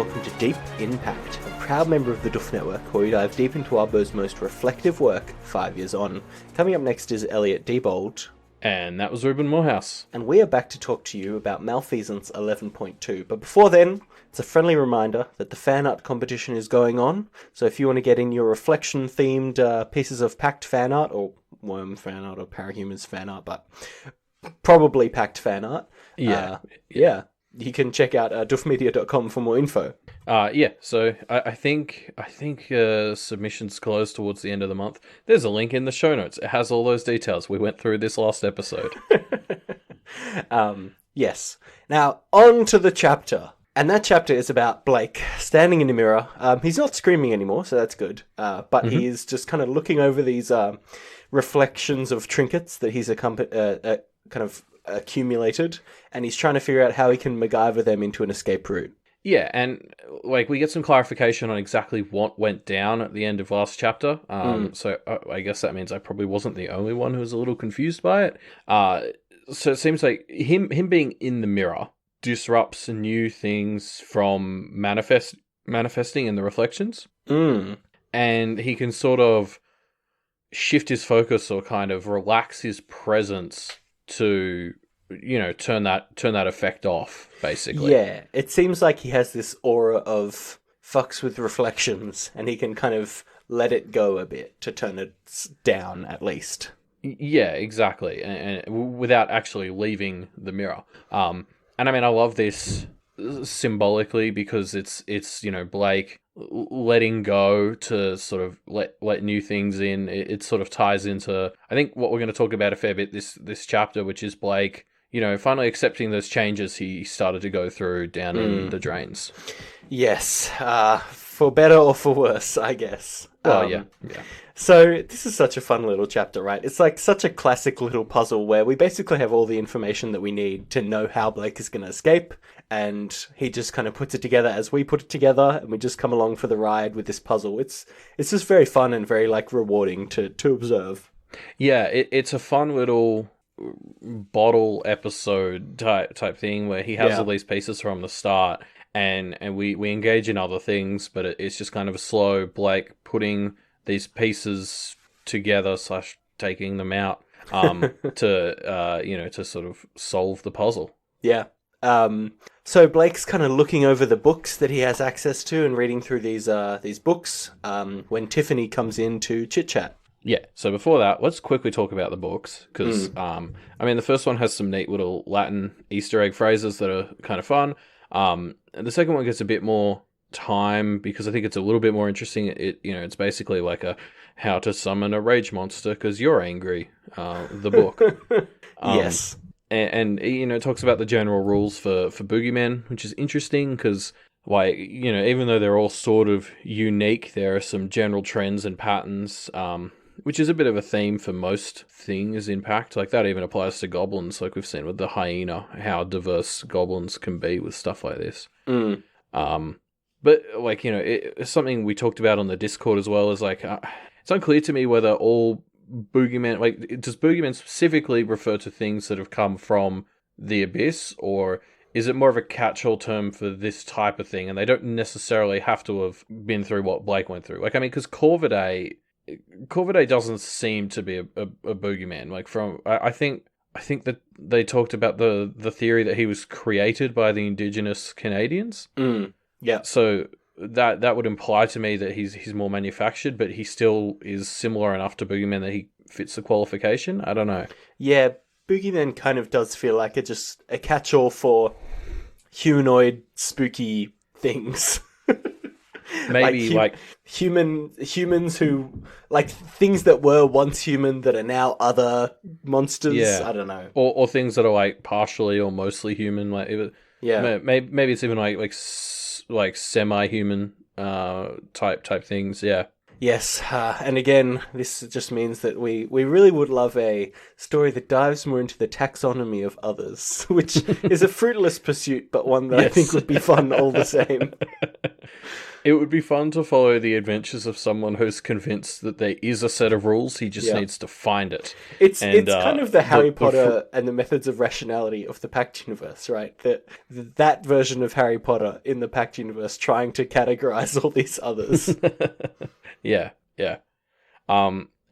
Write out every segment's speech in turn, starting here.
welcome to Deep In Pact, a proud member of the Duff Network, where we dive deep into Arbro's most reflective work 5 years on. Coming up next is Elliot Diebold. And that was Ruben Morehouse. And we are back to talk to you about Malfeasance 11.2. But before then, it's a friendly reminder that the Fanart competition is going on. So if you want to get in your reflection-themed pieces of Pact fan art, or Worm fan art, or Parahumans fan art, but probably Pact fan art. Yeah. You can check out duffmedia.com for more info. So I think submissions close towards the end of the month. There's a link in the show notes. It has all those details. We went through this last episode. Yes. Now, on to the chapter. And that chapter is about Blake standing in a mirror. He's not screaming anymore, so that's good. But he is just kind of looking over these reflections of trinkets that he's accumulated, and he's trying to figure out how he can MacGyver them into an escape route. Yeah, and we get some clarification on exactly what went down at the end of last chapter. So I guess that means I probably wasn't the only one who was a little confused by it. So it seems like him being in the mirror disrupts new things from manifesting in the reflections. And he can sort of shift his focus or kind of relax his presence to, turn that effect off, basically. Yeah, it seems like he has this aura of fucks with reflections, and he can kind of let it go a bit to turn it down, at least. Yeah, exactly, and without actually leaving the mirror. And I mean, I love this symbolically because it's Blake letting go to sort of let new things in. It sort of ties into, I think, what we're going to talk about a fair bit this chapter, which is Blake, finally accepting those changes he started to go through down in the drains. Yes, for better or for worse, I guess. Well, yeah. So this is such a fun little chapter, right? It's like such a classic little puzzle where we basically have all the information that we need to know how Blake is going to escape, and he just kind of puts it together as we put it together, and we just come along for the ride with this puzzle. It's just very fun and very rewarding to observe. Yeah, it's a fun little bottle episode type thing where he has all these pieces from the start, and we engage in other things, but it's just kind of a slow Blake putting these pieces together / taking them out to sort of solve the puzzle. Yeah. So Blake's kind of looking over the books that he has access to and reading through these books when Tiffany comes in to chit-chat. Yeah, so before that, let's quickly talk about the books, because, the first one has some neat little Latin Easter egg phrases that are kind of fun. And the second one gets a bit more time, because I think it's a little bit more interesting. It's basically like a how to summon a rage monster because you're angry, the book. Yes. And it talks about the general rules for boogeymen, which is interesting because, even though they're all sort of unique, there are some general trends and patterns, which is a bit of a theme for most things in Pact. Like, that even applies to goblins, like we've seen with the hyena, how diverse goblins can be with stuff like this. But, it's something we talked about on the Discord as well, is it's unclear to me whether all boogeymen, does boogeymen specifically refer to things that have come from the abyss, or is it more of a catch-all term for this type of thing, and they don't necessarily have to have been through what Blake went through? Because Corvidae doesn't seem to be a boogeyman. I think that they talked about the theory that he was created by the indigenous Canadians. Yeah. So that would imply to me that he's more manufactured, but he still is similar enough to boogeyman that he fits the qualification. I don't know. Yeah, boogeyman kind of does feel like just a catch-all for spooky things. Maybe humans who things that were once human that are now other monsters. Yeah. I don't know. Or things that are partially or mostly human. Maybe it's even semi-human type things. Yeah. Yes, and again, this just means that we really would love a story that dives more into the taxonomy of others, which is a fruitless pursuit, but one that I think would be fun all the same. It would be fun to follow the adventures of someone who's convinced that there is a set of rules. He just Yeah. needs to find it. It's And kind of the Harry Potter and the Methods of Rationality of the Pact universe, right? That version of Harry Potter in the Pact universe trying to categorize all these others. yeah, yeah.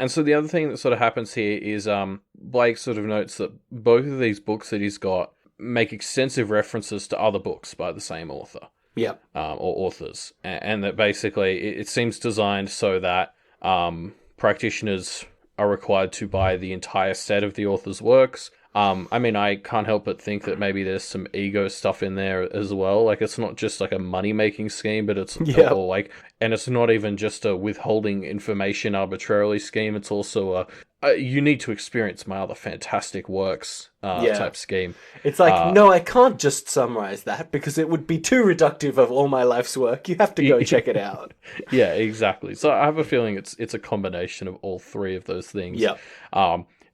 And so the other thing that sort of happens here is Blake sort of notes that both of these books that he's got make extensive references to other books by the same author. Yeah. Or authors. And that basically it seems designed so that practitioners are required to buy the entire set of the author's works. I mean, I can't help but think that maybe there's some ego stuff in there as well. Like, it's not just like a money-making scheme, but it's or like, and it's not even just a withholding information arbitrarily scheme. It's also a you need to experience my other fantastic works type scheme. It's like, no, I can't just summarize that because it would be too reductive of all my life's work. You have to go check it out. Yeah, exactly. So I have a feeling it's a combination of all three of those things. Yeah.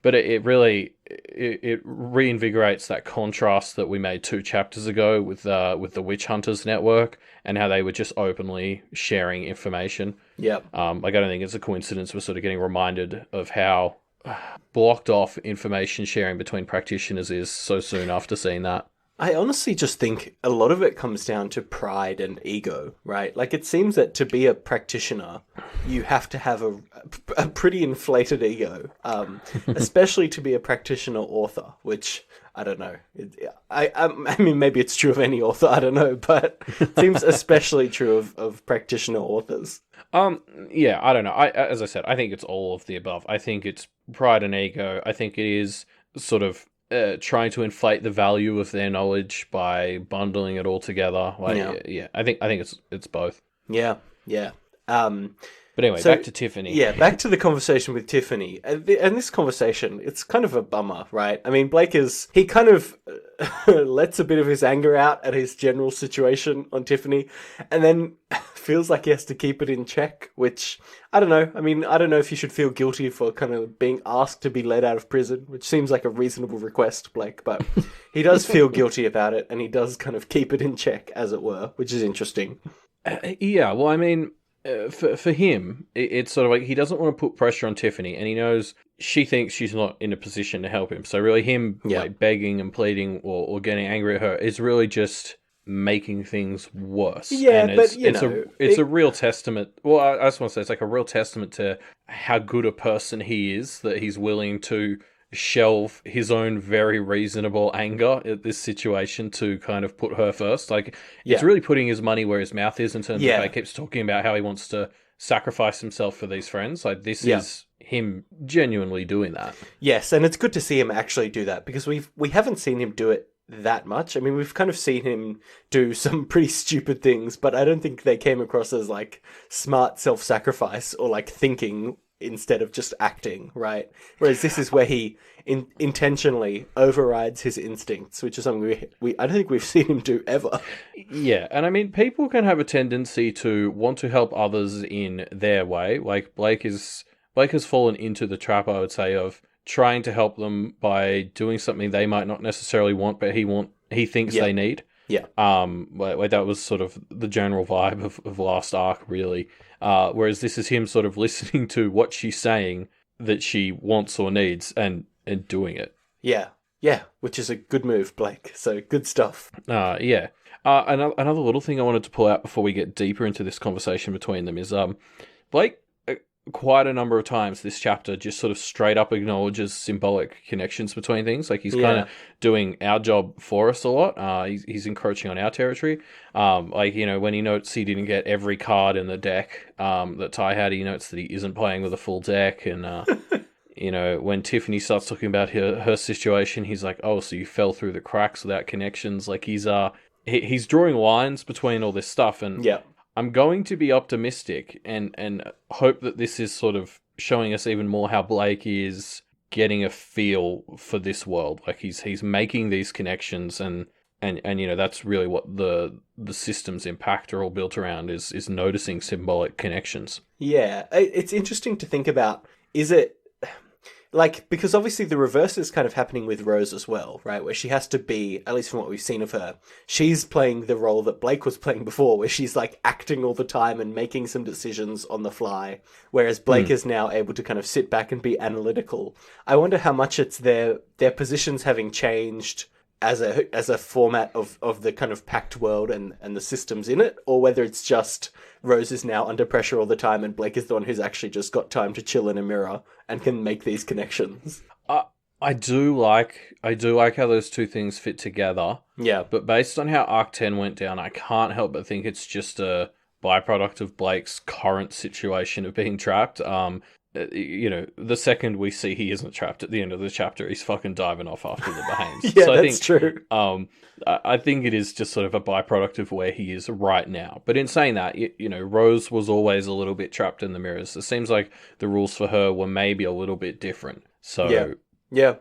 But it really reinvigorates that contrast that we made 2 chapters ago with the Witch Hunters Network and how they were just openly sharing information. Yeah. Like, I don't think it's a coincidence we're sort of getting reminded of how blocked off information sharing between practitioners is so soon after seeing that. I honestly just think a lot of it comes down to pride and ego, right? Like, it seems that to be a practitioner, you have to have a pretty inflated ego, especially to be a practitioner author, which, I don't know. I mean, maybe it's true of any author, I don't know, but it seems especially true of practitioner authors. Yeah, I don't know. As I said, I think it's all of the above. I think it's pride and ego. I think it is sort of trying to inflate the value of their knowledge by bundling it all together. Like, yeah, I think it's both. Yeah. But anyway, back to Tiffany. Yeah, back to the conversation with Tiffany. And this conversation, it's kind of a bummer, right? I mean, he kind of lets a bit of his anger out at his general situation on Tiffany, and then feels like he has to keep it in check, which, I don't know. I mean, I don't know if you should feel guilty for kind of being asked to be let out of prison, which seems like a reasonable request, Blake, but he does feel guilty about it, and he does kind of keep it in check, as it were, which is interesting. Yeah, well, I mean, for him, it's sort of like he doesn't want to put pressure on Tiffany, and he knows she thinks she's not in a position to help him. So really him like begging and pleading or getting angry at her is really just making things worse. Yeah, and but it's a real testament. Well, I just want to say it's like a real testament to how good a person he is, that he's willing to shelve his own very reasonable anger at this situation to kind of put her first. Like, it's really putting his money where his mouth is in terms of how he keeps talking about how he wants to sacrifice himself for these friends. Like, this is him genuinely doing that. Yes, and it's good to see him actually do that, because we haven't seen him do it that much. I mean, we've kind of seen him do some pretty stupid things, but I don't think they came across as like smart self-sacrifice or like thinking instead of just acting, right? Whereas this is where he intentionally overrides his instincts, which is something I don't think we've seen him do ever. Yeah, and I mean, people can have a tendency to want to help others in their way. Like, Blake has fallen into the trap, I would say, of trying to help them by doing something they might not necessarily want, but he thinks they need. Yeah. Like that was sort of the general vibe of last arc, really. Whereas this is him sort of listening to what she's saying that she wants or needs and doing it. Yeah, which is a good move, Blake. So good stuff. Yeah. Another little thing I wanted to pull out before we get deeper into this conversation between them is Blake, quite a number of times this chapter just sort of straight up acknowledges symbolic connections between things. Like, he's kind of doing our job for us a lot. He's encroaching on our territory. Like, you know, when he notes he didn't get every card in the deck that Ty had, he notes that he isn't playing with a full deck. And, you know, when Tiffany starts talking about her situation, he's like, oh, so you fell through the cracks without connections. Like, he's drawing lines between all this stuff. And I'm going to be optimistic and hope that this is sort of showing us even more how Blake is getting a feel for this world. Like, he's making these connections and you know, that's really what the systems in Pact are all built around, is noticing symbolic connections. Yeah, it's interesting to think about. Is it like, because obviously the reverse is kind of happening with Rose as well, right? Where she has to be, at least from what we've seen of her, she's playing the role that Blake was playing before, where she's like acting all the time and making some decisions on the fly, whereas Blake is now able to kind of sit back and be analytical. I wonder how much it's their positions having changed as a format of the kind of packed world and the systems in it, or whether it's just Rose is now under pressure all the time and Blake is the one who's actually just got time to chill in a mirror and can make these connections. I do like how those two things fit together. Yeah. But based on how Arc 10 went down, I can't help but think it's just a byproduct of Blake's current situation of being trapped. The second we see he isn't trapped at the end of the chapter, he's fucking diving off after the Bahames. Yeah, so that's true. I think it is just sort of a byproduct of where he is right now. But in saying that, Rose was always a little bit trapped in the mirrors. It seems like the rules for her were maybe a little bit different. So yeah.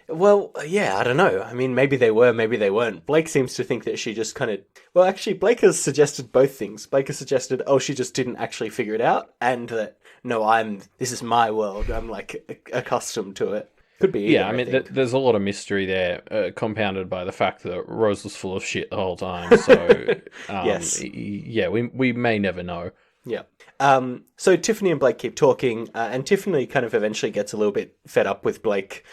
Well, I don't know. I mean, maybe they were, maybe they weren't. Blake seems to think that she just kind of... Well, actually, Blake has suggested both things. Blake has suggested, she just didn't actually figure it out, and that, no, this is my world. I'm, like, accustomed to it. Could be either, yeah, I mean, there's a lot of mystery there, compounded by the fact that Rose was full of shit the whole time. So, yes. Yeah, we may never know. Yeah. So Tiffany and Blake keep talking, and Tiffany kind of eventually gets a little bit fed up with Blake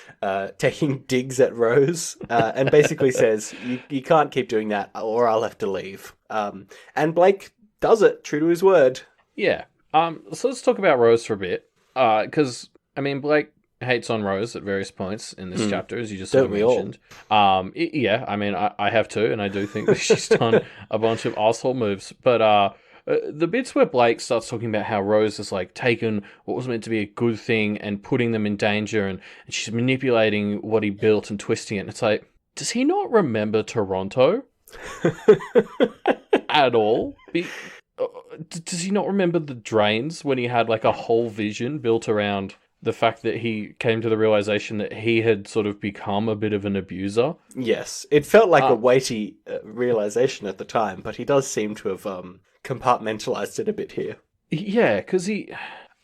taking digs at Rose, and basically says, you can't keep doing that, or I'll have to leave. And Blake does it, true to his word. Yeah. So let's talk about Rose for a bit, because, I mean, Blake hates on Rose at various points in this chapter, as you just sort of mentioned. Yeah, I mean, I have too, and I do think that she's done a bunch of asshole moves, but... the bits where Blake starts talking about how Rose has like taken what was meant to be a good thing and putting them in danger, and she's manipulating what he built and twisting it. And it's like, does he not remember Toronto at all? Does he not remember the drains when he had like a whole vision built around the fact that he came to the realization that he had sort of become a bit of an abuser? Yes, it felt like a weighty realization at the time, but he does seem to have compartmentalized it a bit here. Yeah, because he...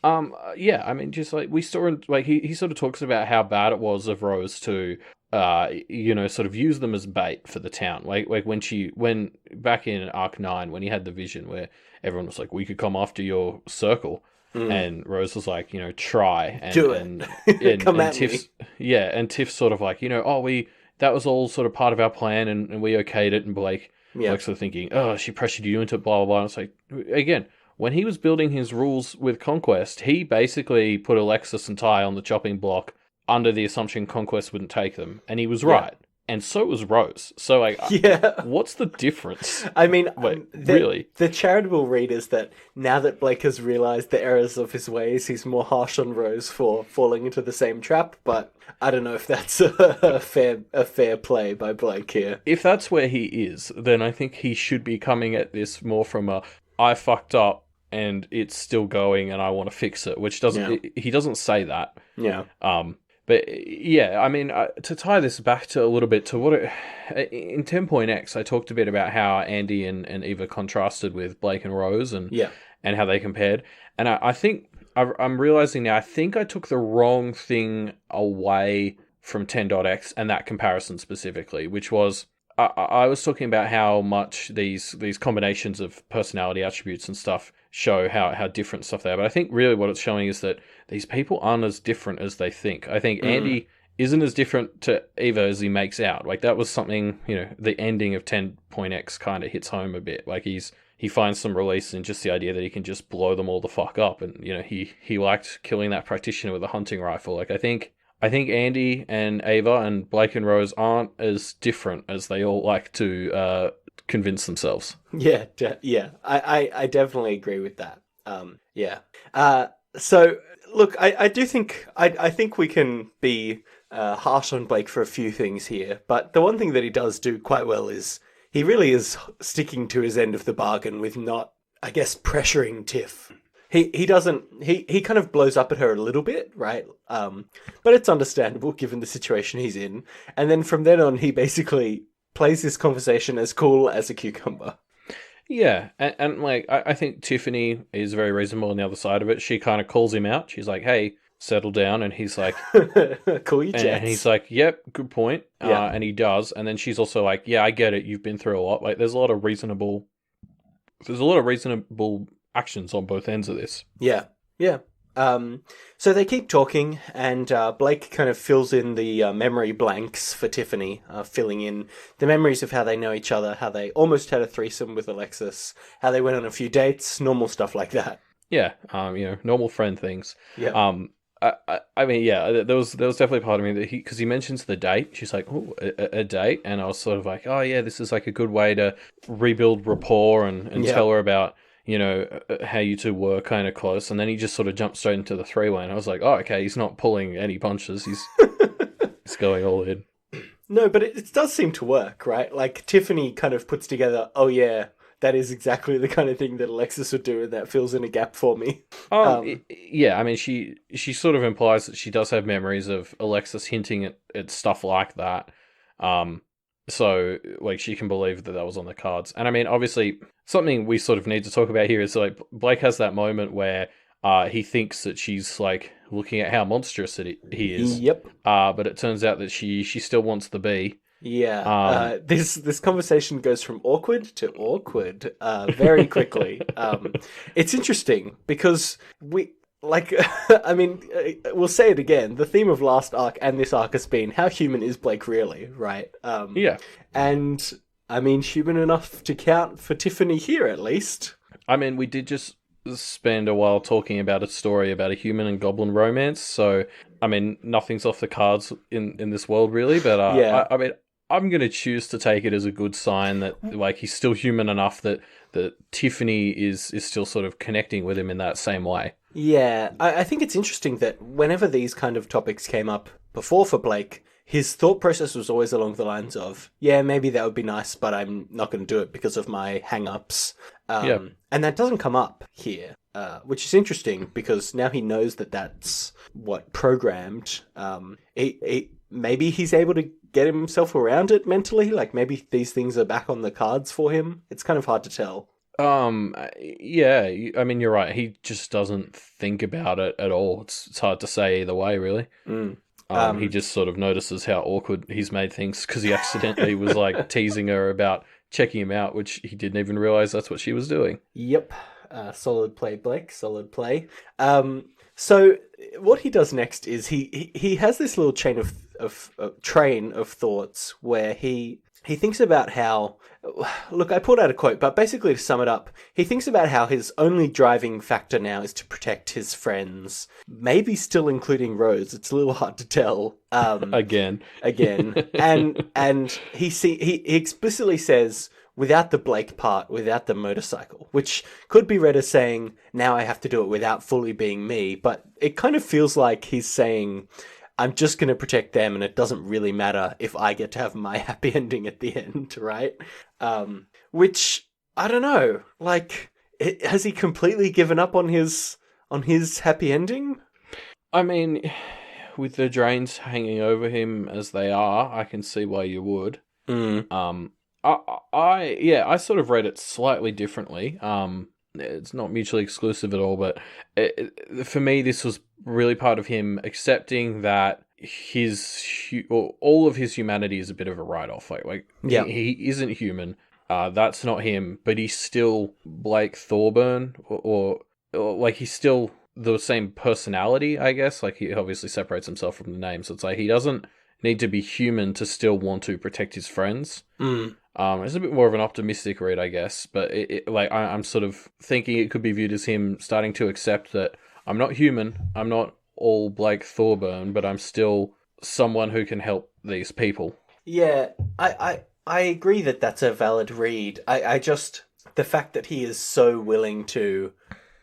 I mean, just like we saw, like he sort of talks about how bad it was of Rose to, sort of use them as bait for the town. Like when back in Arc 9, when he had the vision where everyone was like, we could come after your circle. And Rose was like, try. And, do it. And come at Tiff's, me. Yeah, and Tiff sort of like, that was all sort of part of our plan and we okayed it. And Blake sort of thinking, she pressured you into it, blah, blah, blah. And it's like, again, when he was building his rules with Conquest, he basically put Alexis and Ty on the chopping block under the assumption Conquest wouldn't take them. And he was right. And so was Rose. So, like, what's the difference? I mean, really? The charitable read is that now that Blake has realized the errors of his ways, he's more harsh on Rose for falling into the same trap. But I don't know if that's a fair play by Blake here. If that's where he is, then I think he should be coming at this more from I fucked up and it's still going and I want to fix it, which he doesn't say that. Yeah. But yeah, I mean, to tie this back to a little bit to in 10.x, I talked a bit about how Andy and Eva contrasted with Blake and Rose and how they compared. And I think I'm realizing now, I think I took the wrong thing away from 10.x and that comparison specifically, which was I was talking about how much these combinations of personality attributes and stuff show how different stuff they are. But I think really what it's showing is that these people aren't as different as they think. I think Andy isn't as different to Eva as he makes out. Like that was something, the ending of 10.x kind of hits home a bit. Like he finds some release in just the idea that he can just blow them all the fuck up. And, he liked killing that practitioner with a hunting rifle. Like I think Andy and Ava and Blake and Rose aren't as different as they all like to convince themselves. Yeah, I definitely agree with that. So look, I do think I think we can be harsh on Blake for a few things here, but the one thing that he does do quite well is he really is sticking to his end of the bargain with not, I guess, pressuring Tiff. He doesn't, he kind of blows up at her a little bit, right? But it's understandable given the situation he's in. And then from then on, he basically plays this conversation as cool as a cucumber. Yeah, and like, I think Tiffany is very reasonable on the other side of it. She kind of calls him out. She's like, hey, settle down, and he's like, Call your jets. and he's like, yep, good point. Yeah. And he does, and then she's also like, yeah, I get it. You've been through a lot. Like, there's a lot of reasonable actions on both ends of this. Yeah, yeah. So they keep talking, and Blake kind of fills in the memory blanks for Tiffany, filling in the memories of how they know each other, how they almost had a threesome with Alexis, how they went on a few dates, normal stuff like that. Yeah, normal friend things. Yeah. I mean, yeah, there was definitely part of me that because he mentions the date. She's like, oh, a date, and I was sort of like, oh yeah, this is like a good way to rebuild rapport and Yeah. tell her about how you two were kind of close, and then he just sort of jumped straight into the three-way, and I was like, oh, okay, he's not pulling any punches, he's going all in. No, but it does seem to work, right? Like, Tiffany kind of puts together, oh yeah, that is exactly the kind of thing that Alexis would do, and that fills in a gap for me. Yeah, I mean, she sort of implies that she does have memories of Alexis hinting at stuff like that. So, like, she can believe that was on the cards. And I mean, obviously, something we sort of need to talk about here is, like, Blake has that moment where he thinks that she's, like, looking at how monstrous he is. Yep. But it turns out that she still wants the bee. Yeah. This conversation goes from awkward to awkward very quickly. It's interesting because I mean, we'll say it again. The theme of last arc and this arc has been how human is Blake really, right? Yeah. And I mean, human enough to count for Tiffany here, at least. I mean, we did just spend a while talking about a story about a human and goblin romance, so I mean, nothing's off the cards in this world really. But Yeah. I mean, I'm gonna choose to take it as a good sign that like he's still human enough that Tiffany is still sort of connecting with him in that same way. Yeah, I think it's interesting that whenever these kind of topics came up before for Blake, his thought process was always along the lines of, yeah, maybe that would be nice, but I'm not going to do it because of my hang-ups. And that doesn't come up here, which is interesting because now he knows that that's what programmed. Maybe he's able to get himself around it mentally, like maybe these things are back on the cards for him. It's kind of hard to tell. Yeah, I mean, you're right. He just doesn't think about it at all. It's hard to say either way, really. He just sort of notices how awkward he's made things because he accidentally was like teasing her about checking him out, which he didn't even realize that's what she was doing. Yep. Solid play, Blake. Solid play. So what he does next is he has this little train of thoughts where he thinks about how, look, I pulled out a quote, but basically to sum it up, he thinks about how his only driving factor now is to protect his friends, maybe still including Rose. It's a little hard to tell. Again. And he explicitly says, without the Blake part, without the motorcycle, which could be read as saying, now I have to do it without fully being me, but it kind of feels like he's saying, I'm just going to protect them, and it doesn't really matter if I get to have my happy ending at the end, right? Which, I don't know, like, has he completely given up on his happy ending? I mean, with the drains hanging over him as they are, I can see why you would. I sort of read it slightly differently. It's not mutually exclusive at all, but for me, this was really part of him accepting that all of his humanity is a bit of a write-off. He isn't human. That's not him, but he's still Blake Thorburn, or like he's still the same personality, I guess. Like he obviously separates himself from the name, so it's like he doesn't need to be human to still want to protect his friends. It's a bit more of an optimistic read, I guess, but I'm sort of thinking it could be viewed as him starting to accept that I'm not human, I'm not all Blake Thorburn, but I'm still someone who can help these people. Yeah, I agree that that's a valid read. I just, the fact that he is so willing to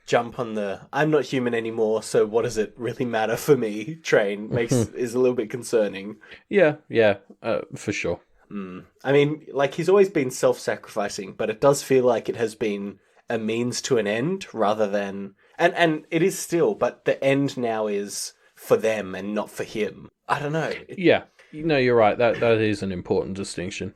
jump on the I'm not human anymore, so what does it really matter for me train is a little bit concerning. Yeah, for sure. I mean, like, he's always been self-sacrificing, but it does feel like it has been a means to an end rather than... And it is still, but the end now is for them and not for him. I don't know. Yeah. No, you're right. That is an important distinction.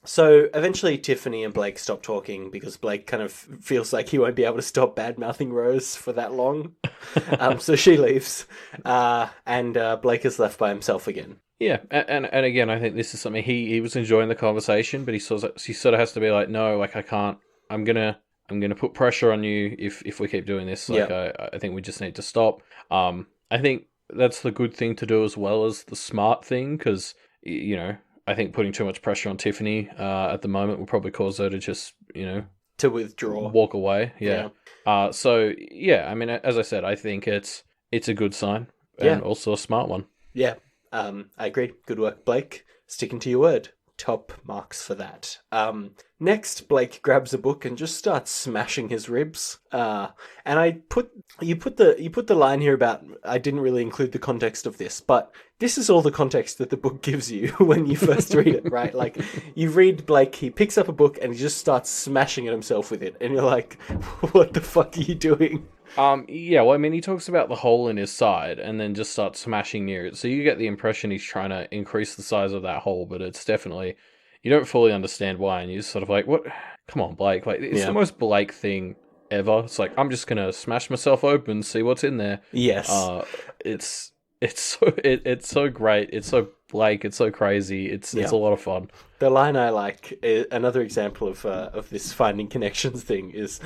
So eventually Tiffany and Blake stop talking because Blake kind of feels like he won't be able to stop bad-mouthing Rose for that long. So she leaves, and Blake is left by himself again. Yeah, and again, I think this is something he was enjoying the conversation, but he sort of has to be like, no, like I can't. I'm gonna put pressure on you if we keep doing this. Like Yeah. I think we just need to stop. I think that's the good thing to do as well as the smart thing because I think putting too much pressure on Tiffany at the moment will probably cause her to just To withdraw. walk away. Yeah. Yeah. So yeah, I mean, as I said, I think it's a good sign Yeah. and also a smart one. Yeah. I agree. Good work, Blake. Sticking to your word. Top marks for that. Next, Blake grabs a book and just starts smashing his ribs. And you put the line here about I didn't really include the context of this, but this is all the context that the book gives you when you first read it, right? Like you read Blake, he picks up a book and he just starts smashing at himself with it, and you're like, what the fuck are you doing? Yeah, well, I mean, he talks about the hole in his side and then just starts smashing near it. So you get the impression he's trying to increase the size of that hole, but it's definitely, you don't fully understand why. And you're sort of like, what? Come on, Blake. Like, it's Yeah. the most Blake thing ever. It's like, I'm just going to smash myself open, see what's in there. Yes. It's so great. It's so Blake. It's so crazy. It's a lot of fun. The line I like, another example of this finding connections thing is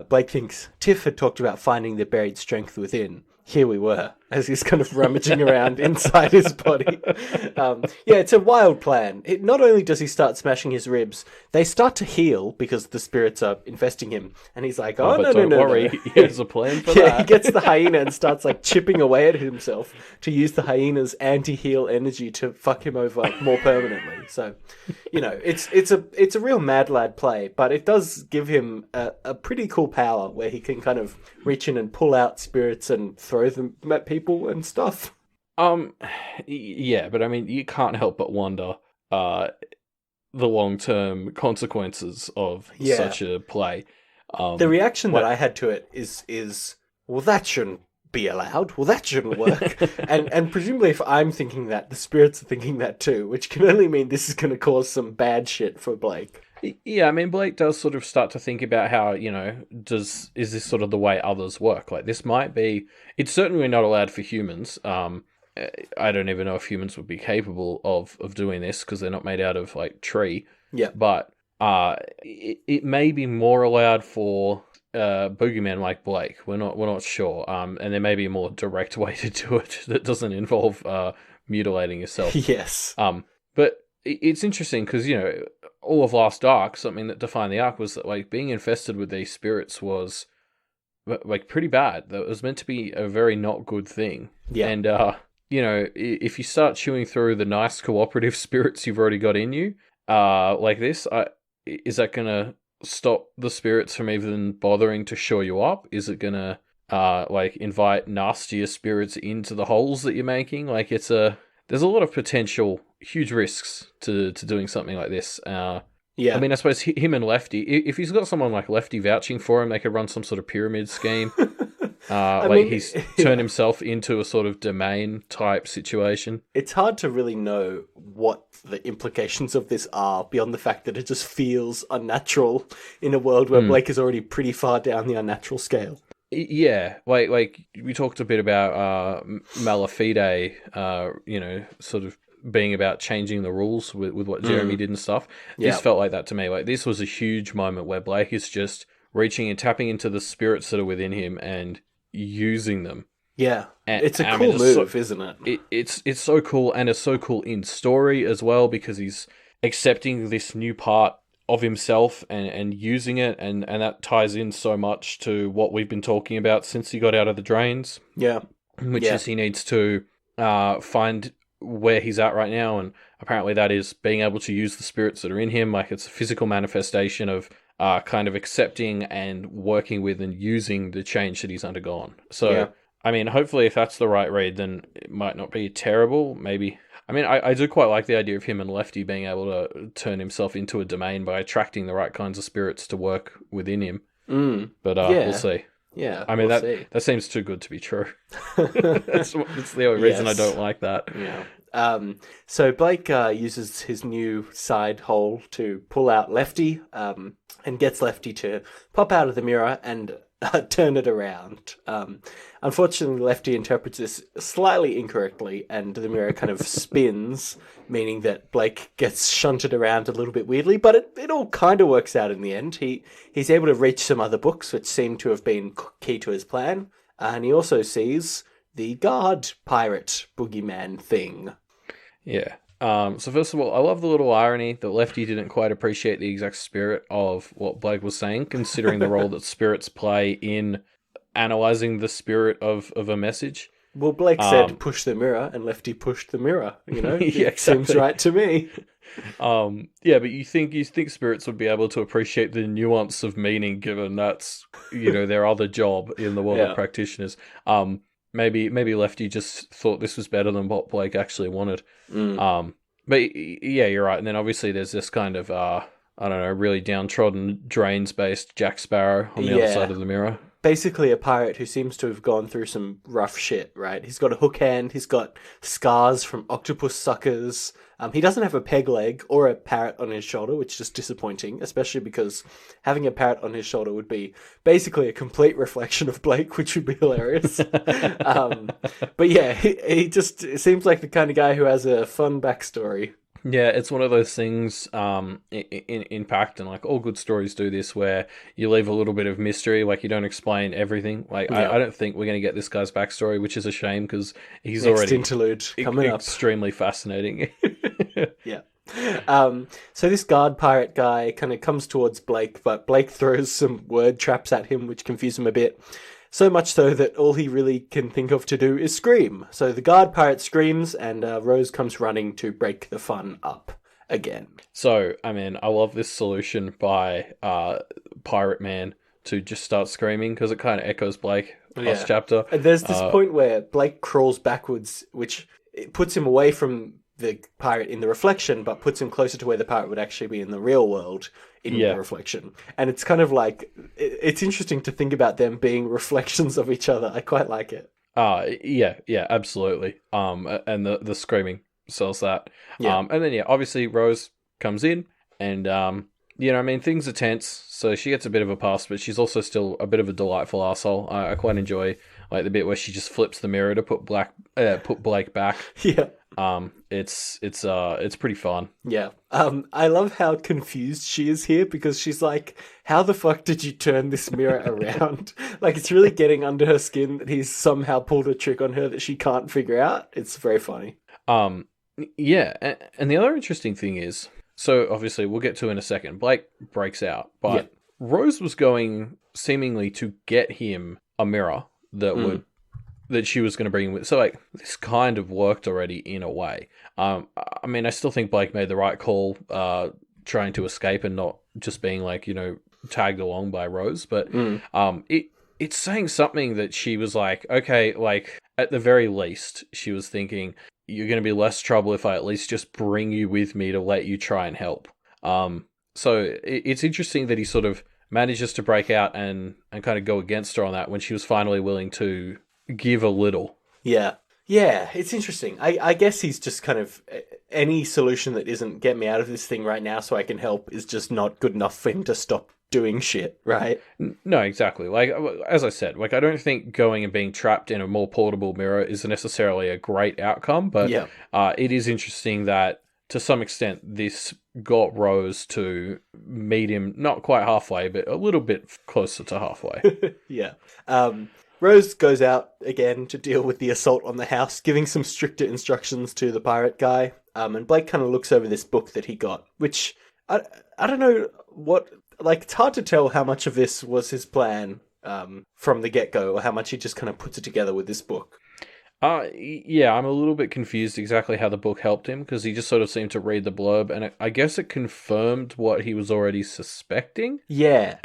Blake thinks Tiff had talked about finding the buried strength within. Here we were, as he's kind of rummaging around inside his body. Yeah, it's a wild plan. Not only does he start smashing his ribs, they start to heal because the spirits are infesting him. And he's like, oh, but don't worry, he has a plan for Yeah, that. he gets the hyena and starts like chipping away at himself to use the hyena's anti-heal energy to fuck him over more permanently. So, it's a real mad lad play, but it does give him a pretty cool power where he can kind of reach in and pull out spirits and throw them at people and stuff. Yeah, but I mean, you can't help but wonder the long-term consequences of such a play. The reaction that I had to it is well, that shouldn't be allowed. Well, that shouldn't work. and presumably, if I'm thinking that, the spirits are thinking that too, which can only mean this is going to cause some bad shit for Blake. Yeah, I mean, Blake does sort of start to think about how, is this sort of the way others work? Like, this might be, it's certainly not allowed for humans. I don't even know if humans would be capable of doing this because they're not made out of, like, tree. Yeah. But it may be more allowed for boogeymen like Blake. We're not sure. And there may be a more direct way to do it that doesn't involve mutilating yourself. Yes. But it's interesting because, all of last arc, something that defined the arc was that like being infested with these spirits was like pretty bad. That was meant to be a very not good thing. Yeah. And if you start chewing through the nice cooperative spirits you've already got in you, like this, is that gonna stop the spirits from even bothering to show you up? Is it gonna like invite nastier spirits into the holes that you're making? Like there's a lot of potential huge risks to doing something like this. Yeah. I mean, I suppose him and Lefty, if he's got someone like Lefty vouching for him, they could run some sort of pyramid scheme. He's turned himself into a sort of domain type situation. It's hard to really know what the implications of this are beyond the fact that it just feels unnatural in a world where Blake is already pretty far down the unnatural scale. Yeah, like we talked a bit about Malafide, sort of being about changing the rules with what Jeremy did and stuff. This felt like that to me. Like this was a huge moment where Blake is just reaching and tapping into the spirits that are within him and using them. Yeah, and, it's a cool move, isn't it? It's so cool, and it's so cool in story as well because he's accepting this new part of himself and using it, and that ties in so much to what we've been talking about since he got out of the drains. Yeah. Which is he needs to find where he's at right now, and apparently that is being able to use the spirits that are in him. Like it's a physical manifestation of kind of accepting and working with and using the change that he's undergone. So, I mean, hopefully if that's the right read, then it might not be terrible. Maybe. I mean, I do quite like the idea of him and Lefty being able to turn himself into a domain by attracting the right kinds of spirits to work within him. But we'll see. Yeah, I mean, we'll see. that seems too good to be true. That's the only reason I Yes. don't like that. Yeah. So Blake uses his new side hole to pull out Lefty, and gets Lefty to pop out of the mirror and turn it around. Unfortunately, Lefty interprets this slightly incorrectly, and the mirror kind of spins, meaning that Blake gets shunted around a little bit weirdly, but it all kind of works out in the end. He's able to reach some other books, which seem to have been key to his plan, and he also sees the guard pirate boogeyman thing. Yeah. So first of all, I love the little irony that Lefty didn't quite appreciate the exact spirit of what Blake was saying, considering the role that spirits play in analyzing the spirit of a message. Well, Blake said push the mirror, and Lefty pushed the mirror. Yeah, It seems exactly. right to me. Yeah, but you think spirits would be able to appreciate the nuance of meaning, given that's their other job in the world Yeah. of practitioners. Maybe Lefty just thought this was better than what Blake actually wanted. But yeah, you're right. And then obviously there's this kind of I don't know, really downtrodden drains based Jack Sparrow on the other side of the mirror. Basically a pirate who seems to have gone through some rough shit, right? He's got a hook hand, he's got scars from octopus suckers. He doesn't have a peg leg or a parrot on his shoulder, which is disappointing, especially because having a parrot on his shoulder would be basically a complete reflection of Blake, which would be hilarious. But yeah, he just seems like the kind of guy who has a fun backstory. Yeah, it's one of those things in Pact, and like all good stories do this, where you leave a little bit of mystery, like you don't explain everything. Like I don't think we're going to get this guy's backstory, which is a shame because he's Next already interlude coming up. Extremely fascinating. Yeah. So this guard pirate guy kind of comes towards Blake, but Blake throws some word traps at him, which confuse him a bit. So much so that all he really can think of to do is scream. So the guard pirate screams, and Rose comes running to break the fun up again. So, I mean, I love this solution by Pirate Man to just start screaming, because it kind of echoes Blake last chapter. And there's this point where Blake crawls backwards, which it puts him away from the pirate in the reflection, but puts him closer to where the pirate would actually be in the real world in the reflection. And it's kind of like, it's interesting to think about them being reflections of each other. I quite like it. Yeah, absolutely. And the screaming sells that. Yeah. And then, obviously Rose comes in, and, I mean, things are tense, so she gets a bit of a pass, but she's also still a bit of a delightful arsehole. I quite enjoy, like, the bit where she just flips the mirror to put Blake back. Yeah. It's pretty fun. Yeah. I love how confused she is here, because she's like, how the fuck did you turn this mirror around? Like, it's really getting under her skin that he's somehow pulled a trick on her that she can't figure out. It's very funny. Yeah, and the other interesting thing is, so obviously we'll get to in a second, Blake breaks out, but Rose was going seemingly to get him a mirror that she was going to bring with. So like, this kind of worked already in a way. I mean, I still think Blake made the right call, trying to escape and not just being like, tagged along by Rose, but it's saying something that she was like, okay, like at the very least, she was thinking, you're going to be less trouble if I at least just bring you with me to let you try and help. So it's interesting that he sort of manages to break out and kind of go against her on that when she was finally willing to give a little. Yeah, it's interesting. I guess he's just kind of, any solution that isn't get me out of this thing right now so I can help is just not good enough for him to stop doing shit, right? No, exactly. Like, as I said, like, I don't think going and being trapped in a more portable mirror is necessarily a great outcome, but it is interesting that to some extent this got Rose to meet him not quite halfway, but a little bit closer to halfway. Yeah. Rose goes out again to deal with the assault on the house, giving some stricter instructions to the pirate guy. And Blake kind of looks over this book that he got, which I don't know what, like, it's hard to tell how much of this was his plan from the get-go, or how much he just kind of puts it together with this book. Yeah, I'm a little bit confused exactly how the book helped him, because he just sort of seemed to read the blurb, and I guess it confirmed what he was already suspecting. Yeah,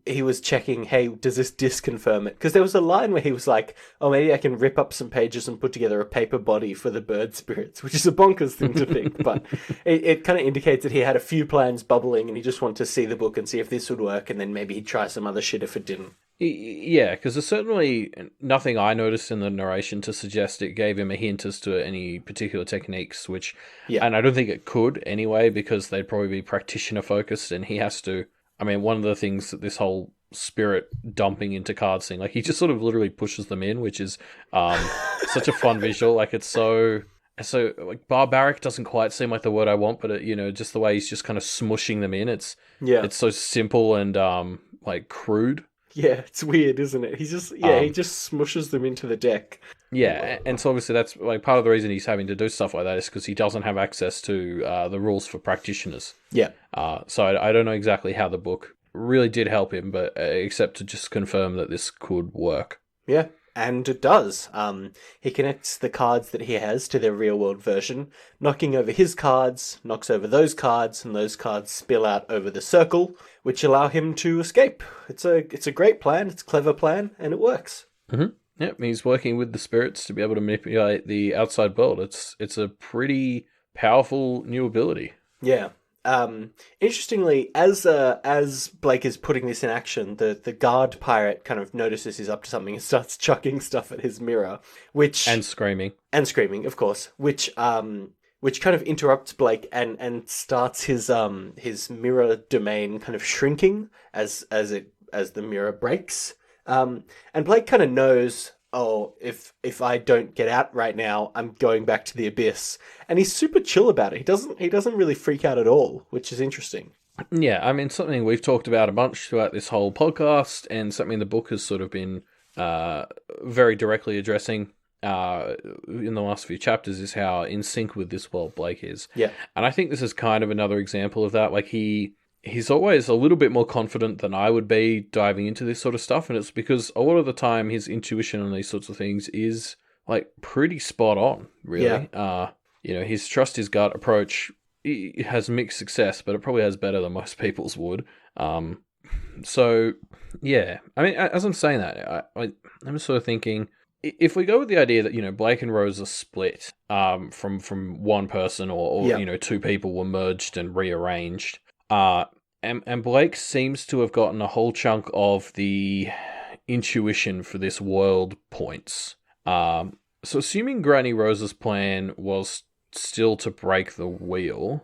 he was checking, hey, does this disconfirm it? Because there was a line where he was like, oh, maybe I can rip up some pages and put together a paper body for the bird spirits, which is a bonkers thing to think, but it kind of indicates that he had a few plans bubbling, and he just wanted to see the book and see if this would work, and then maybe he'd try some other shit if it didn't. Yeah, because there's certainly nothing I noticed in the narration to suggest it gave him a hint as to any particular techniques, which, Yeah. and I don't think it could anyway, because they'd probably be practitioner focused, and he has to. I mean, one of the things that this whole spirit dumping into cards thing, like he just sort of literally pushes them in, which is such a fun visual. Like it's so like barbaric doesn't quite seem like the word I want, but just the way he's just kind of smushing them in, Yeah. it's so simple and like crude. Yeah, it's weird, isn't it? He just smushes them into the deck. Yeah, and so obviously that's like part of the reason he's having to do stuff like that is because he doesn't have access to the rules for practitioners. Yeah. So I don't know exactly how the book really did help him, but except to just confirm that this could work. Yeah, and it does. He connects the cards that he has to their real world version, knocking over his cards, knocks over those cards, and those cards spill out over the circle, which allow him to escape. It's a great plan, it's a clever plan, and it works. Mm-hmm. Yep, he's working with the spirits to be able to manipulate the outside world. It's a pretty powerful new ability. Yeah. Interestingly, as Blake is putting this in action, the guard pirate kind of notices he's up to something and starts chucking stuff at his mirror, and screaming, of course, which kind of interrupts Blake and starts his mirror domain kind of shrinking as the mirror breaks. And Blake kind of knows, oh, if I don't get out right now, I'm going back to the abyss. And he's super chill about it. He doesn't really freak out at all, which is interesting. Yeah, I mean, something we've talked about a bunch throughout this whole podcast, and something the book has sort of been very directly addressing in the last few chapters is how in sync with this world Blake is. Yeah. And I think this is kind of another example of that. Like he's always a little bit more confident than I would be diving into this sort of stuff, and it's because a lot of the time his intuition on these sorts of things is like pretty spot on, really. Yeah. His trust his gut approach has mixed success, but it probably has better than most people's would. So yeah, I mean, as I'm saying that, I'm sort of thinking, if we go with the idea that Blake and Rose are split from one person, or two people were merged and rearranged, and Blake seems to have gotten a whole chunk of the intuition for this world points. So assuming Granny Rose's plan was still to break the wheel,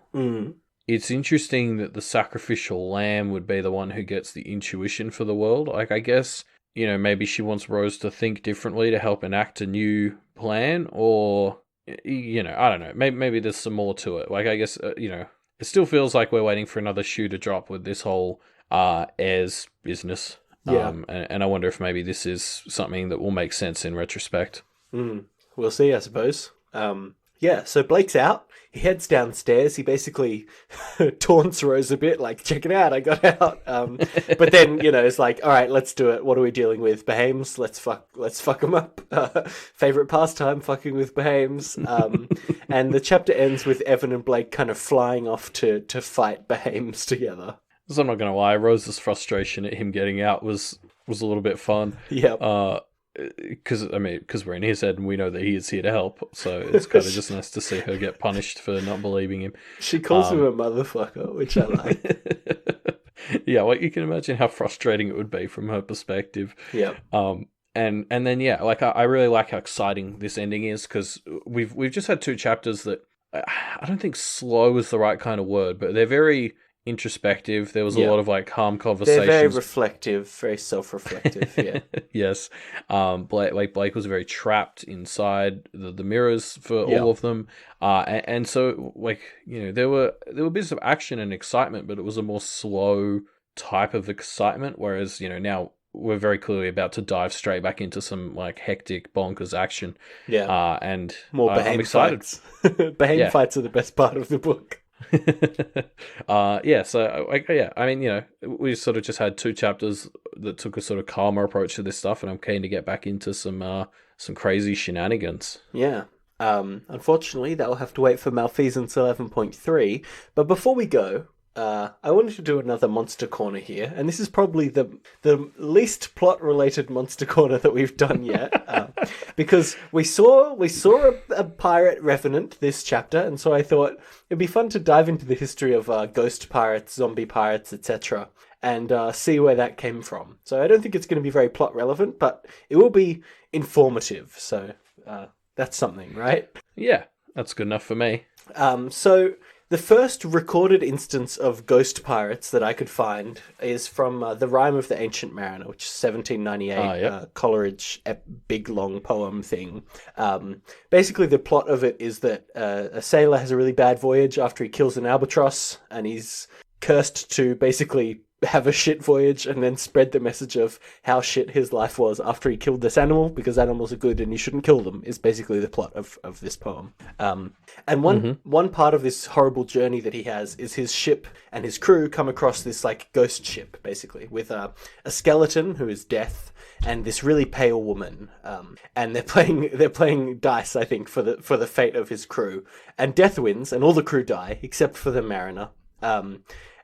it's interesting that the sacrificial lamb would be the one who gets the intuition for the world. Like, I guess, maybe she wants Rose to think differently to help enact a new plan, or, I don't know. Maybe there's some more to it. Like, I guess, it still feels like we're waiting for another shoe to drop with this whole heirs business. Yeah. And I wonder if maybe this is something that will make sense in retrospect. We'll see, I suppose. Yeah, so Blake's out. He heads downstairs. He basically taunts Rose a bit, like, check it out, I got out. But then, it's like, all right, let's do it. What are we dealing with? Behames? Let's fuck them up. Favorite pastime, fucking with Behames. And the chapter ends with Evan and Blake kind of flying off to fight Behames together. So I'm not going to lie, Rose's frustration at him getting out was a little bit fun. Yeah. Because we're in his head and we know that he is here to help, so it's kind of just nice to see her get punished for not believing him. She calls him a motherfucker, which I like. Yeah, well, you can imagine how frustrating it would be from her perspective. Yeah. And then like I really like how exciting this ending is, because we've just had two chapters that I don't think slow is the right kind of word, but they're very introspective. There was a lot of like calm conversations. They're very reflective, very self-reflective. Yeah. Yes. Blake was very trapped inside the mirrors for all of them. And so there were bits of action and excitement, but it was a more slow type of excitement. Whereas now we're very clearly about to dive straight back into some like hectic bonkers action. Yeah. And more I'm excited. Fights. Behame fights are the best part of the book. We sort of just had two chapters that took a sort of calmer approach to this stuff, and I'm keen to get back into some crazy shenanigans. Yeah. Unfortunately, that will have to wait for Malfeasance 11.3. But before we go, I wanted to do another Monster Corner here, and this is probably the least plot-related Monster Corner that we've done yet, because we saw a pirate revenant this chapter, and so I thought it'd be fun to dive into the history of ghost pirates, zombie pirates, etc. and see where that came from. So I don't think it's going to be very plot relevant, but it will be informative. So that's something, right? Yeah, that's good enough for me. So the first recorded instance of ghost pirates that I could find is from The Rime of the Ancient Mariner, which is 1798, Yep. Coleridge big long poem thing. Basically, the plot of it is that a sailor has a really bad voyage after he kills an albatross, and he's cursed to basically have a shit voyage and then spread the message of how shit his life was after he killed this animal, because animals are good and you shouldn't kill them, is basically the plot of this poem. And one part of this horrible journey that he has is his ship and his crew come across this like ghost ship, basically, with a skeleton who is Death and this really pale woman, and they're playing dice, I think, for the fate of his crew. And Death wins, and all the crew die except for the mariner.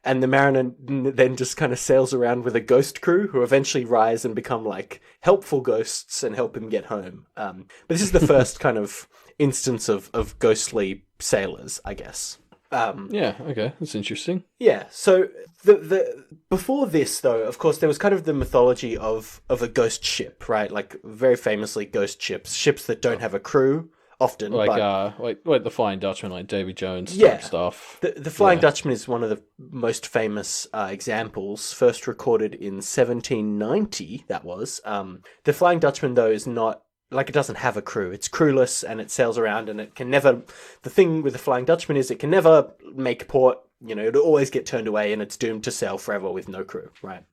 And the mariner then just kind of sails around with a ghost crew who eventually rise and become like helpful ghosts and help him get home. But this is the first kind of instance of ghostly sailors, I guess. Yeah, okay, that's interesting. Yeah, so the before this, though, of course, there was kind of the mythology of a ghost ship, right? Like, very famously, ghost ships that don't have a crew. Often, like the Flying Dutchman, like Davy Jones type stuff. The Flying Dutchman is one of the most famous examples, first recorded in 1790, that was. The Flying Dutchman, though, is not, like, it doesn't have a crew. It's crewless, and it sails around, and it can never... The thing with the Flying Dutchman is it can never make port, you know, it'll always get turned away, and it's doomed to sail forever with no crew, right?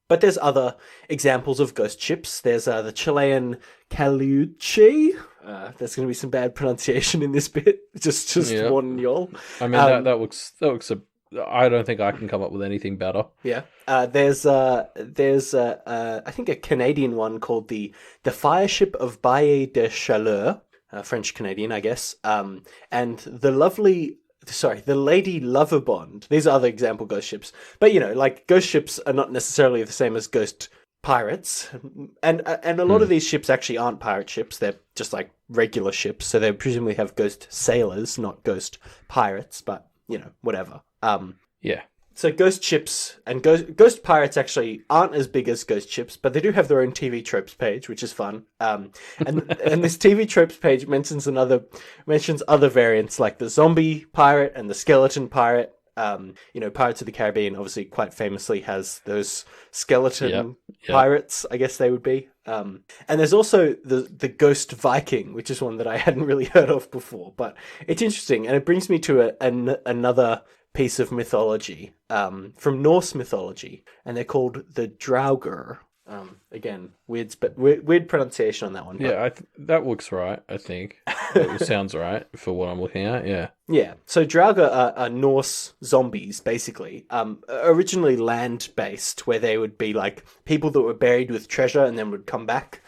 But there's other examples of ghost ships. There's the Chilean Caluche. There's going to be some bad pronunciation in this bit. Just warning y'all. I mean, that looks. I don't think I can come up with anything better. Yeah. There's I think a Canadian one called the Fireship of Baie de Chaleur, French Canadian, I guess. And the Lady Loverbond. These are other example ghost ships. But, you know, like, ghost ships are not necessarily the same as ghost pirates. And a lot of these ships actually aren't pirate ships. They're just, like, regular ships. So they presumably have ghost sailors, not ghost pirates. But, you know, whatever. Yeah. So ghost ships and ghost pirates actually aren't as big as ghost ships, but they do have their own TV tropes page, which is fun. And this TV tropes page mentions other variants like the zombie pirate and the skeleton pirate. You know, Pirates of the Caribbean obviously quite famously has those skeleton pirates, I guess they would be. And there's also the Ghost Viking, which is one that I hadn't really heard of before, but it's interesting, and it brings me to another piece of mythology from Norse mythology, and they're called the Draugr. Again, weird pronunciation on that one. Yeah, that looks right, I think. It sounds right for what I'm looking at, yeah. Yeah, so Draugr are Norse zombies, basically. Originally land-based, where they would be like people that were buried with treasure and then would come back.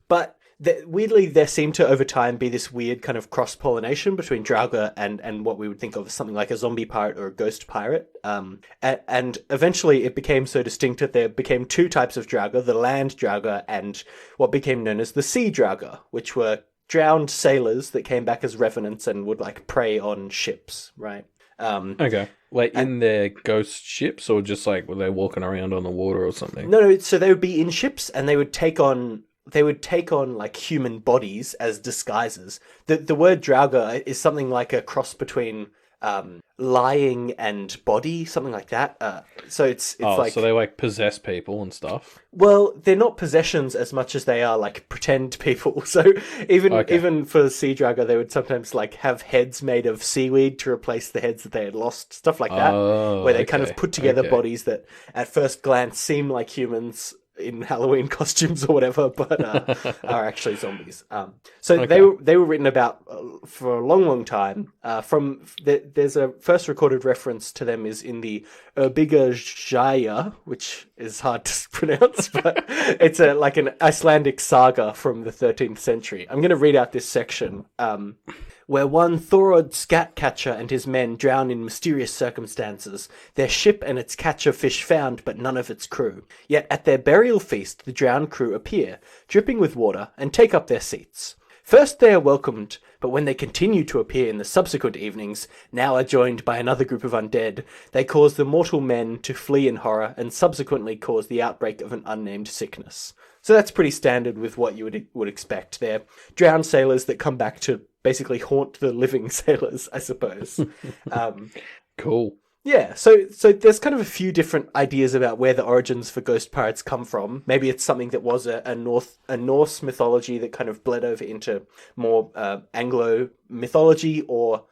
But weirdly, there seemed to, over time, be this weird kind of cross-pollination between Draugr and what we would think of as something like a zombie pirate or a ghost pirate. And eventually it became so distinct that there became two types of Draugr, the land Draugr and what became known as the sea Draugr, which were drowned sailors that came back as revenants and would, like, prey on ships, right? Okay. Like, in their ghost ships, or just, like, were they walking around on the water or something? No, so they would be in ships, and they would take on like human bodies as disguises. The word Draugr is something like a cross between lying and body, something like that. So it's like, so they like possess people and stuff. Well, they're not possessions as much as they are like pretend people. So even for sea Draugr, they would sometimes like have heads made of seaweed to replace the heads that they had lost, stuff like that, where they kind of put together bodies that at first glance seem like humans in Halloween costumes or whatever, but are actually zombies. So they were written about for a long time. There's a first recorded reference to them is in the Erbiga Jaya, which is hard to pronounce, but it's like an Icelandic saga from the 13th century. I'm going to read out this section. Where one Thorod Scatcatcher and his men drown in mysterious circumstances, their ship and its catch of fish found, but none of its crew. Yet at their burial feast the drowned crew appear, dripping with water, and take up their seats. First they are welcomed, but when they continue to appear in the subsequent evenings, now are joined by another group of undead, they cause the mortal men to flee in horror and subsequently cause the outbreak of an unnamed sickness. So that's pretty standard with what you would expect. They're drowned sailors that come back to basically haunt the living sailors, I suppose. Cool. Yeah, so there's kind of a few different ideas about where the origins for ghost pirates come from. Maybe it's something that was a Norse mythology that kind of bled over into more Anglo mythology, or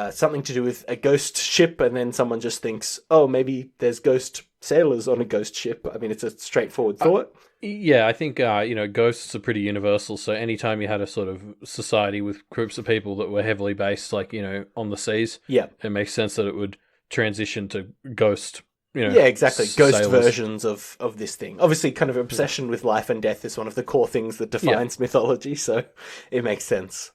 something to do with a ghost ship, and then someone just thinks, oh, maybe there's ghost sailors on a ghost ship. I mean, it's a straightforward thought. Yeah, I think, ghosts are pretty universal, so anytime you had a sort of society with groups of people that were heavily based, like, on the seas, Yeah. it makes sense that it would transition to ghost, Yeah, exactly. Ghost sailors. versions of this thing. Obviously, kind of obsession with life and death is one of the core things that defines mythology, so it makes sense.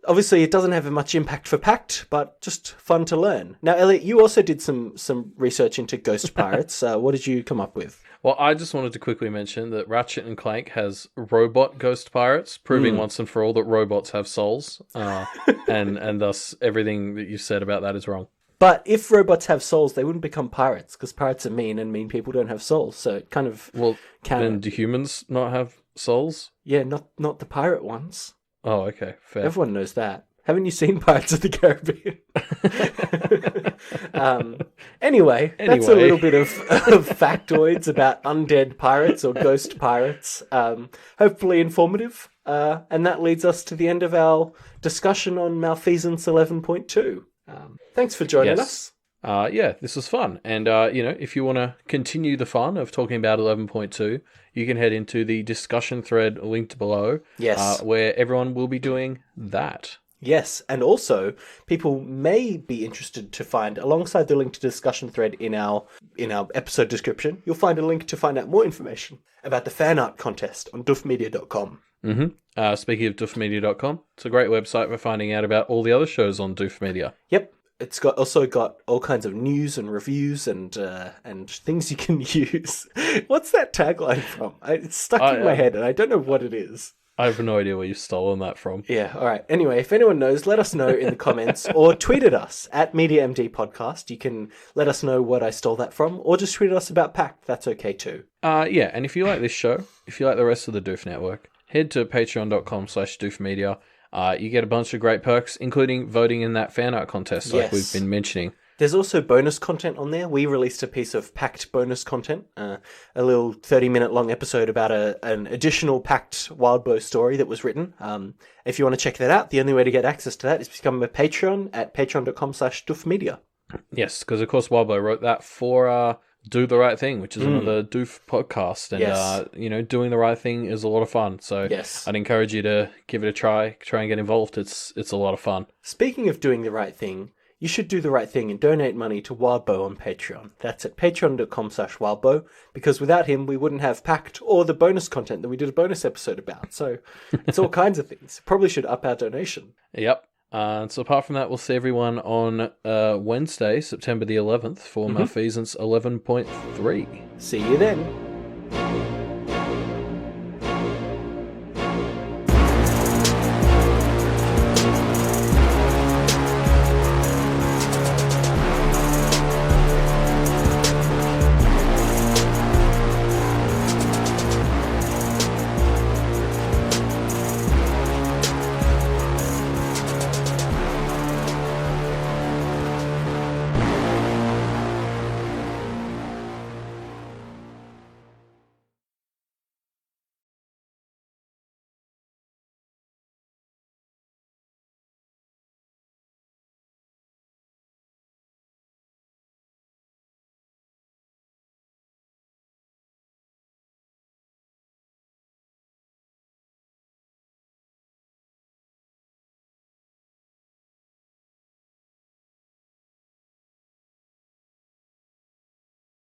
Obviously, it doesn't have much impact for Pact, but just fun to learn. Now, Elliot, you also did some research into ghost pirates. What did you come up with? Well, I just wanted to quickly mention that Ratchet and Clank has robot ghost pirates, proving once and for all that robots have souls, and thus everything that you said about that is wrong. But if robots have souls, they wouldn't become pirates, because pirates are mean, and mean people don't have souls. So it kind of then do humans not have souls? Yeah, not the pirate ones. Oh, okay, fair. Everyone knows that. Haven't you seen Pirates of the Caribbean? Anyway, that's a little bit of factoids about undead pirates or ghost pirates. Hopefully informative. And that leads us to the end of our discussion on Malfeasance 11.2. Thanks for joining us. Yeah, this was fun. And, if you want to continue the fun of talking about 11.2, you can head into the discussion thread linked below. Yes. Where everyone will be doing that. Yes, and also people may be interested to find, alongside the link to the discussion thread in our episode description, you'll find a link to find out more information about the Fanart contest on doofmedia.com. Mm-hmm. Speaking of doofmedia.com, it's a great website for finding out about all the other shows on Doof Media. Yep. It's also got all kinds of news and reviews and things you can use. What's that tagline from? It's stuck in my head and I don't know what it is. I have no idea where you've stolen that from. Yeah, all right. Anyway, if anyone knows, let us know in the comments or tweet at us at MediaMD Podcast. You can let us know what I stole that from, or just tweet at us about Pact. That's okay too. Yeah, and if you like this show, if you like the rest of the Doof Network, head to patreon.com/doofmedia. You get a bunch of great perks, including voting in that fan art contest like we've been mentioning. There's also bonus content on there. We released a piece of Pact bonus content, a little 30-minute long episode about an additional Pact Wildbow story that was written. If you want to check that out, the only way to get access to that is to become a Patreon at patreon.com/doofmedia. Yes, because of course Wildbow wrote that for Do the Right Thing, which is another Doof podcast. And, doing the right thing is a lot of fun. So I'd encourage you to give it a try and get involved. It's a lot of fun. Speaking of doing the right thing, you should do the right thing and donate money to Wildbow on Patreon. That's at patreon.com/Wildbow, because without him, we wouldn't have Pact or the bonus content that we did a bonus episode about. So it's all kinds of things. Probably should up our donation. Yep. So apart from that, we'll see everyone on Wednesday, September the 11th, for Malfeasance 11.3. See you then.